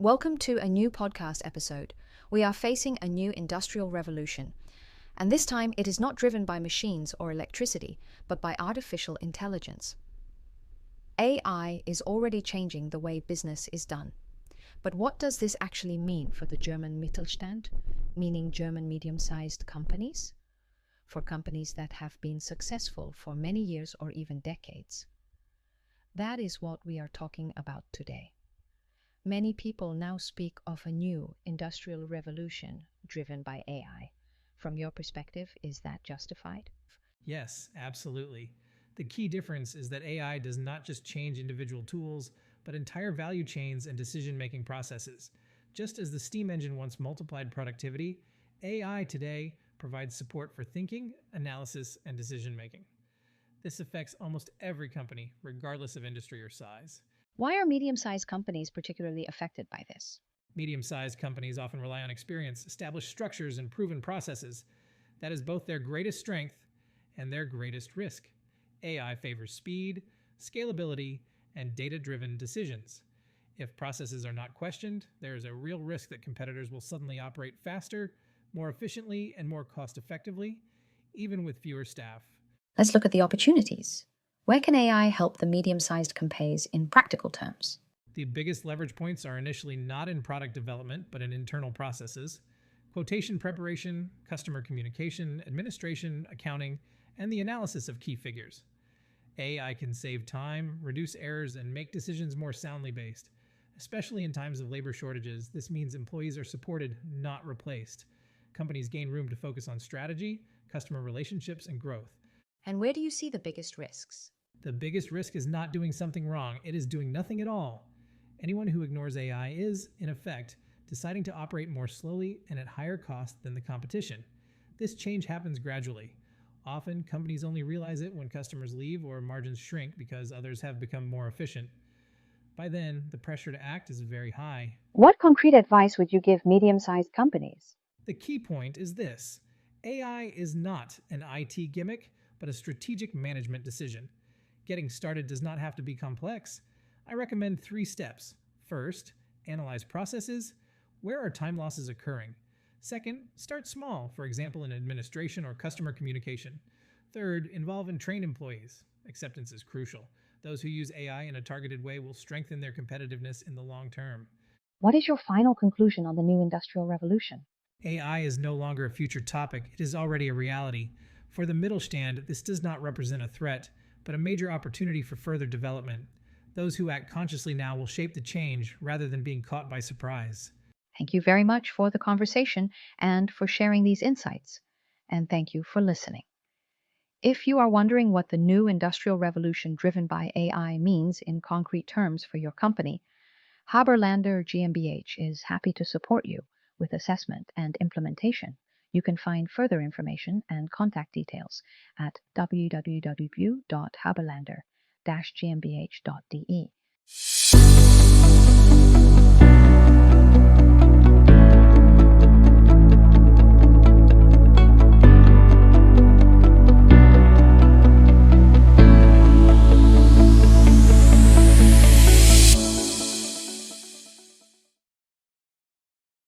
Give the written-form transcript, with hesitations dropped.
Welcome to a new podcast episode. We are facing a new industrial revolution. And this time it is not driven by machines or electricity, but by artificial intelligence. AI is already changing the way business is done. But what does this actually mean for the German Mittelstand, meaning German medium-sized companies? For companies that have been successful for many years or even decades. That is what we are talking about today. Many people now speak of a new industrial revolution driven by AI. From your perspective, is that justified? Yes, absolutely. The key difference is that AI does not just change individual tools, but entire value chains and decision-making processes. Just as the steam engine once multiplied productivity, AI today provides support for thinking, analysis, and decision-making. This affects almost every company, regardless of industry or size. Why are medium-sized companies particularly affected by this? Medium-sized companies often rely on experience, established structures, and proven processes. That is both their greatest strength and their greatest risk. AI favors speed, scalability, and data-driven decisions. If processes are not questioned, there is a real risk that competitors will suddenly operate faster, more efficiently, and more cost-effectively, even with fewer staff. Let's look at the opportunities. Where can AI help the medium-sized companies in practical terms? The biggest leverage points are initially not in product development, but in internal processes. Quotation preparation, customer communication, administration, accounting, and the analysis of key figures. AI can save time, reduce errors, and make decisions more soundly based. Especially in times of labor shortages, this means employees are supported, not replaced. Companies gain room to focus on strategy, customer relationships, and growth. And where do you see the biggest risks? The biggest risk is not doing something wrong. It is doing nothing at all. Anyone who ignores AI is, in effect, deciding to operate more slowly and at higher cost than the competition. This change happens gradually. Often, companies only realize it when customers leave or margins shrink because others have become more efficient. By then, the pressure to act is very high. What concrete advice would you give medium-sized companies? The key point is this. AI is not an IT gimmick, but a strategic management decision. Getting started does not have to be complex. I recommend 3 steps. First, analyze processes. Where are time losses occurring? Second, start small, for example in administration or customer communication. Third, involve and train employees. Acceptance is crucial. Those who use AI in a targeted way will strengthen their competitiveness in the long term. What is your final conclusion on the new industrial revolution? AI is no longer a future topic. It is already a reality. For the Mittelstand, this does not represent a threat, but a major opportunity for further development. Those who act consciously now will shape the change rather than being caught by surprise. Thank you very much for the conversation and for sharing these insights. And thank you for listening. If you are wondering what the new industrial revolution driven by AI means in concrete terms for your company, Haberlander GmbH is happy to support you with assessment and implementation. You can find further information and contact details at www.haberlander-gmbh.de.